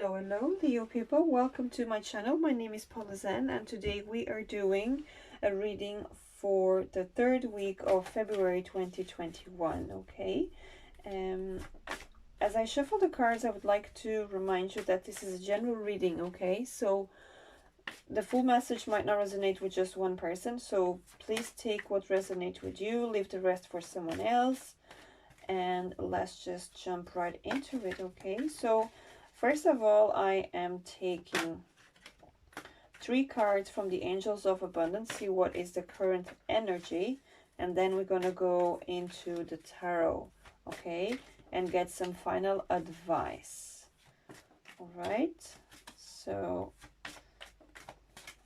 Hello, hello, Leo people. Welcome to my channel. My name is Paula Zen, and today we are doing a reading for the third week of February 2021. Okay. As I shuffle the cards, I would like to remind you that this is a general reading. Okay, so the full message might not resonate with just one person, so please take what resonates with you, leave the rest for someone else, and let's just jump right into it. Okay, so first of all, I am taking 3 cards from the Angels of Abundance, see what is the current energy, and then we're gonna go into the tarot, okay, and get some final advice. All right, so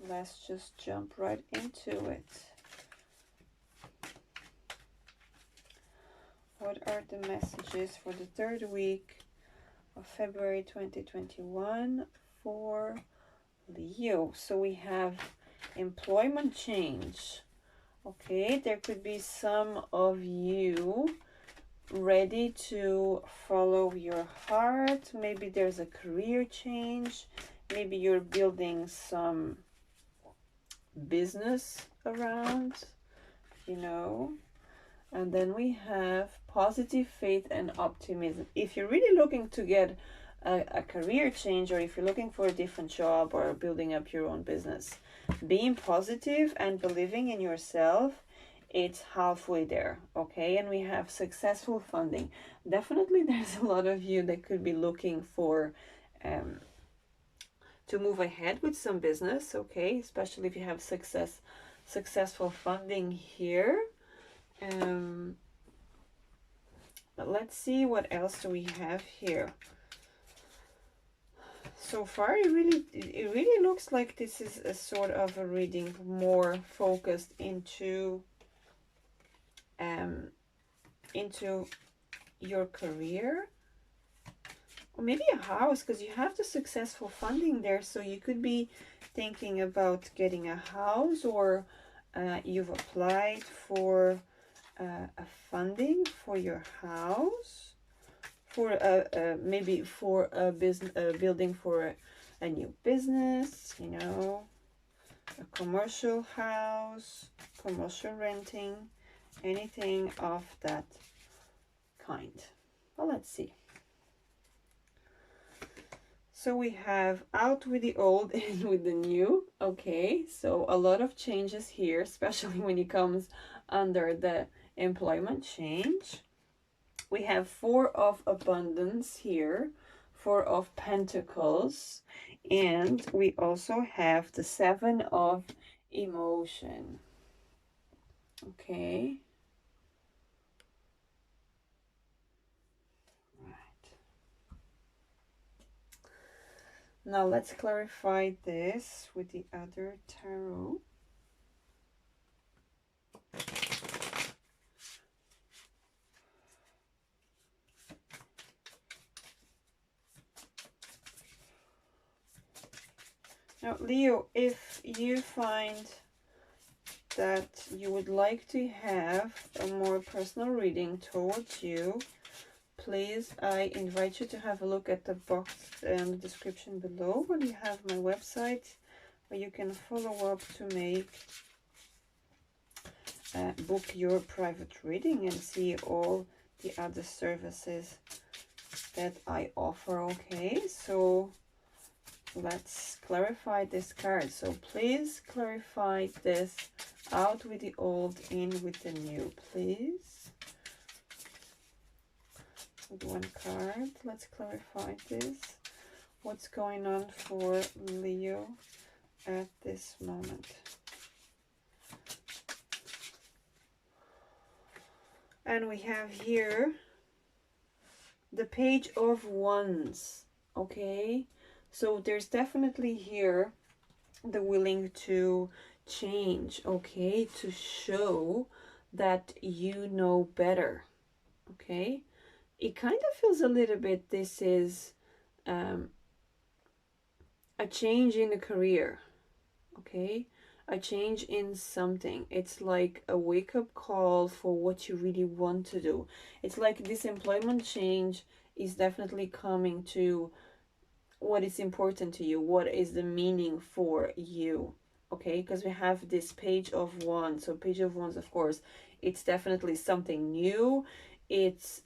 let's just jump right into it. What are the messages for the third week of February 2021 for Leo? So we have employment change. Okay, there could be some of you ready to follow your heart. Maybe there's a career change. Maybe you're building some business around, you know. And then we have positive faith and optimism. If you're really looking to get a career change, or if you're looking for a different job or building up your own business, being positive and believing in yourself, it's halfway there. Okay, and we have successful funding. Definitely there's a lot of you that could be looking for to move ahead with some business. Okay, especially if you have successful funding here. But let's see what else do we have here. So far, it really looks like this is a sort of a reading more focused into your career, or maybe a house, because you have the successful funding there. So you could be thinking about getting a house, or you've applied for a funding for your house, for maybe for a business, building for a new business, you know, a commercial house, commercial renting, anything of that kind. Well, let's see. So we have out with the old and with the new. Okay, so a lot of changes here, especially when it comes under the employment change. We have 4 of abundance here, 4 of pentacles, and we also have the 7 of emotion. Okay, right. Now let's clarify this with the other tarot. Now, Leo, if you find that you would like to have a more personal reading towards you, please, I invite you to have a look at the box and the description below, where you have my website, where you can follow up to make book your private reading and see all the other services that I offer. Okay, so let's clarify this card. So please clarify this, out with the old, in with the new, please. With 1 card, let's clarify this. What's going on for Leo at this moment? And we have here the Page of Wands. Okay, so there's definitely here the willing to change, okay, to show that you know better. Okay, it kind of feels a little bit this is a change in a career. Okay, a change in something. It's like a wake-up call for what you really want to do. It's like this employment change is definitely coming to what is important to you, what is the meaning for you. Okay, because we have this page of wands. So page of wands, of course, it's definitely something new. It's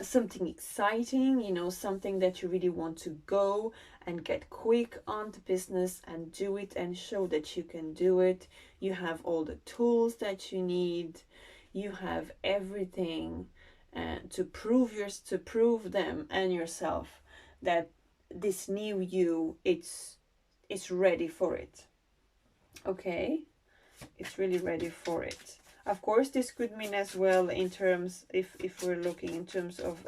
something exciting, you know, something that you really want to go and get quick on the business and do it and show that you can do it. You have all the tools that you need. You have everything to prove them and yourself that this new you, it's ready for it. Okay, it's really ready for it. Of course, this could mean as well in terms, if we're looking in terms of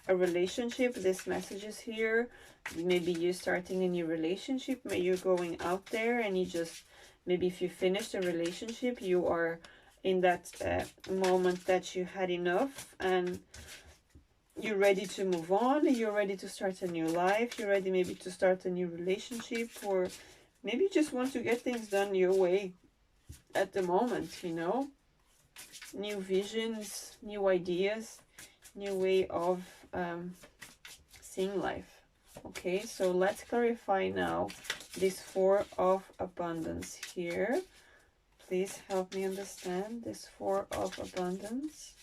a relationship, this message is here. Maybe you're starting a new relationship, maybe you're going out there and you just, maybe if you finished a relationship, you are in that moment that you had enough and you're ready to move on, you're ready to start a new life, you're ready maybe to start a new relationship, or maybe you just want to get things done your way at the moment, you know. New visions, new ideas, new way of seeing life. Okay, so let's clarify now this Four of Abundance here. Please help me understand this Four of Abundance.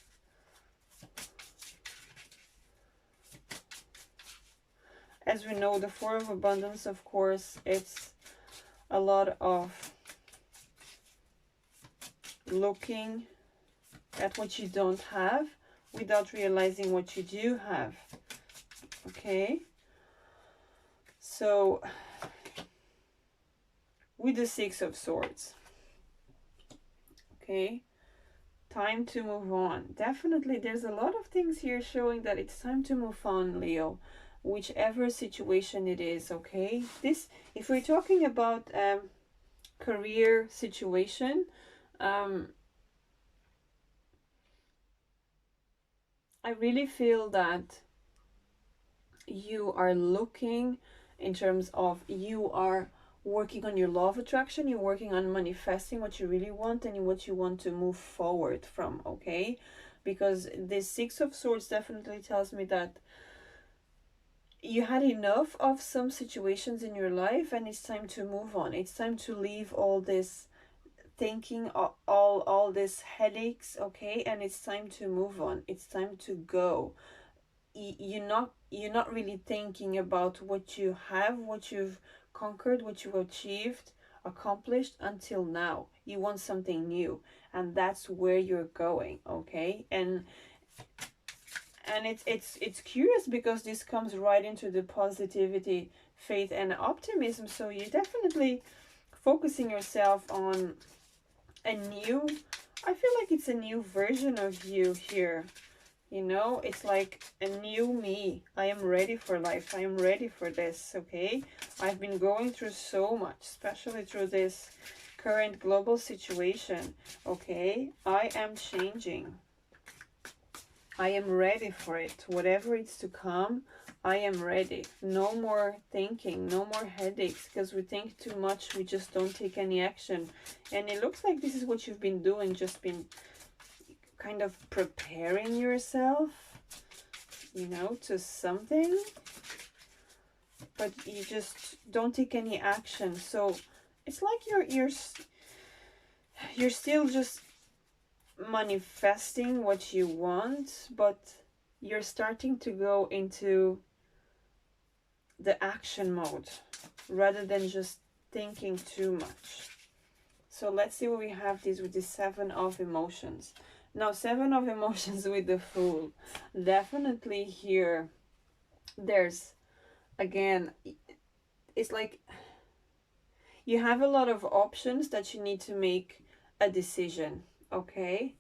As we know, the Four of Abundance, of course, it's a lot of looking at what you don't have without realizing what you do have. Okay, so with the Six of Swords, okay, time to move on. Definitely there's a lot of things here showing that it's time to move on, Leo, whichever situation it is. Okay, this, if we're talking about career situation, I really feel that you are looking in terms of, you are working on your law of attraction, you're working on manifesting what you really want and what you want to move forward from. Okay, because this Six of Swords definitely tells me that you had enough of some situations in your life and it's time to move on. It's time to leave all this thinking, all these headaches. Okay, and it's time to move on. It's time to go. You're not really thinking about what you have, what you've conquered, what you've achieved, accomplished until now. You want something new, and that's where you're going. Okay, and it's curious because this comes right into the positivity, faith, and optimism. So you're definitely focusing yourself on a new, I feel like it's a new version of you here. You know, it's like a new me. I am ready for life. I am ready for this. Okay, I've been going through so much, especially through this current global situation. Okay, I am changing. I am ready for it. Whatever it's to come, I am ready. No more thinking, no more headaches, because we think too much, we just don't take any action. And it looks like this is what you've been doing, just been kind of preparing yourself, you know, to something, but you just don't take any action. So it's like you're still just manifesting what you want, but you're starting to go into the action mode rather than just thinking too much. So let's see what we have this with the Seven of Emotions. Now, Seven of Emotions with the Fool. Definitely here, there's, again, it's like you have a lot of options that you need to make a decision. Okay,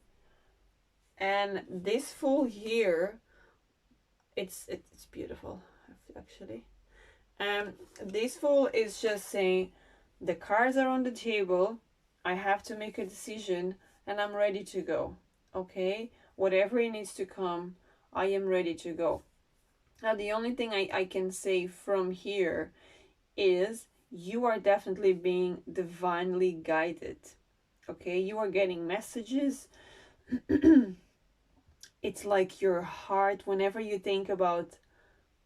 and this Fool here, it's beautiful actually. This Fool is just saying the cards are on the table, I have to make a decision, and I'm ready to go. Okay, whatever it needs to come, I am ready to go. Now the only thing I can say from here is you are definitely being divinely guided. Okay, you are getting messages. It's like your heart, whenever you think about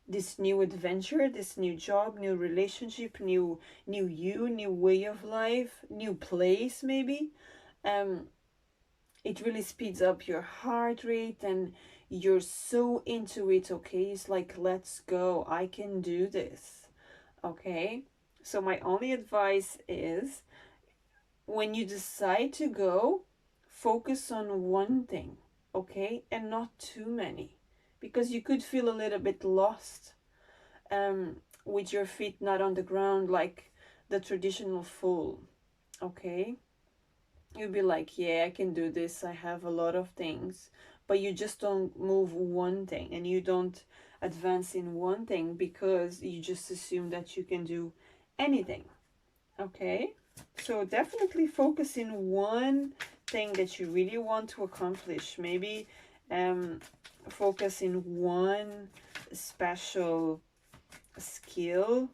this new adventure, this new job, new relationship, new you, new way of life, new place maybe. It really speeds up your heart rate and you're so into it, okay? It's like, let's go, I can do this, okay? So my only advice is, when you decide to go, focus on one thing, okay? And not too many, because you could feel a little bit lost with your feet not on the ground like the traditional fool, okay? You'll be like, yeah, I can do this, I have a lot of things, but you just don't move one thing and you don't advance in one thing because you just assume that you can do anything, okay? So definitely focus in one thing that you really want to accomplish. Maybe focus in one special skill.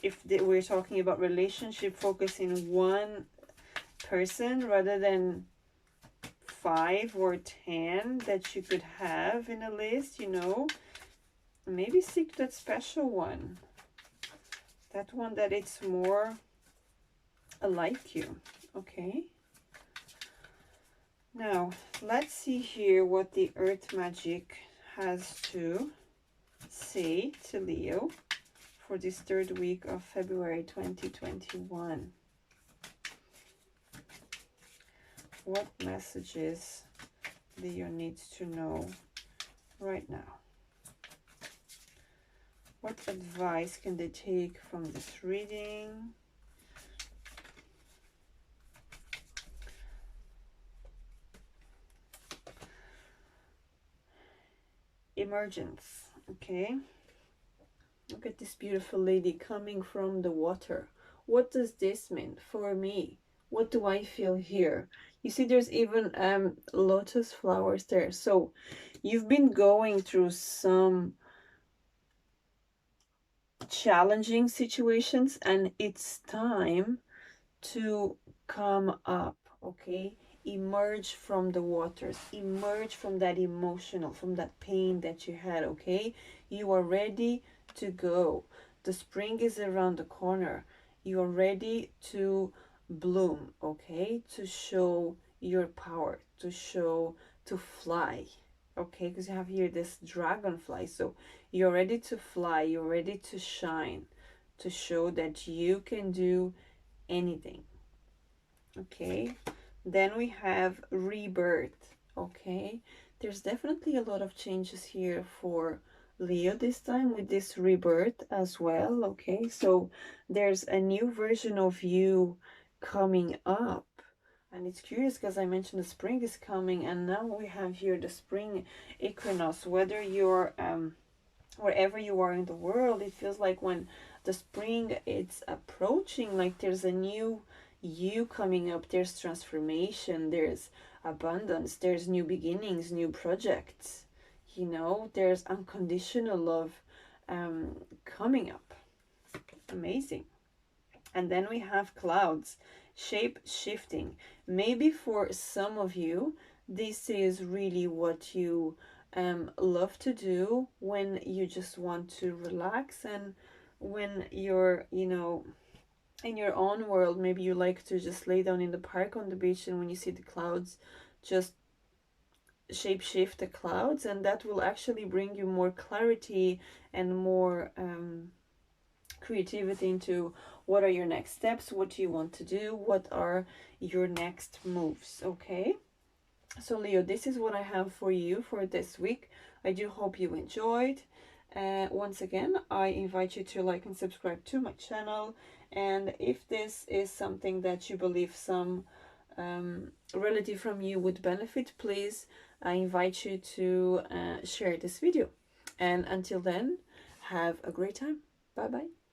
If we're talking about relationship, focus in one person rather than 5 or 10 that you could have in a list, you know. Maybe seek that special one, that one that it's more like you, okay? Now let's see here what the earth magic has to say to Leo for this 3rd week of February 2021. What messages Leo needs to know right now? What advice can they take from this reading? Emergence, okay? Look at this beautiful lady coming from the water. What does this mean for me? What do I feel here? You see, there's even lotus flowers there. So you've been going through some challenging situations and it's time to come up, okay? Emerge from the waters, emerge from that emotional, from that pain that you had, okay? You are ready to go. The spring is around the corner. You are ready to bloom, okay? To show your power, to fly, okay? Because you have here this dragonfly. So you're ready to fly, you're ready to shine, to show that you can do anything, okay? Then we have rebirth, okay? There's definitely a lot of changes here for Leo this time with this rebirth as well, okay? So there's a new version of you coming up. And it's curious because I mentioned the spring is coming and now we have here the spring equinox. Whether you're wherever you are in the world, it feels like when the spring it's approaching, like there's a new you coming up, there's transformation, there's abundance, there's new beginnings, new projects, you know, there's unconditional love coming up. Amazing. And then we have clouds, shape shifting. Maybe for some of you this is really what you love to do when you just want to relax and when you're, you know, in your own world. Maybe you like to just lay down in the park on the beach and when you see the clouds, just shape shift the clouds, and that will actually bring you more clarity and more creativity into what are your next steps, what do you want to do, what are your next moves, okay? So Leo, this is what I have for you for this week. I do hope you enjoyed. Once again, I invite you to like and subscribe to my channel. And if this is something that you believe some relative from you would benefit, please, I invite you to share this video. And until then, have a great time. Bye bye.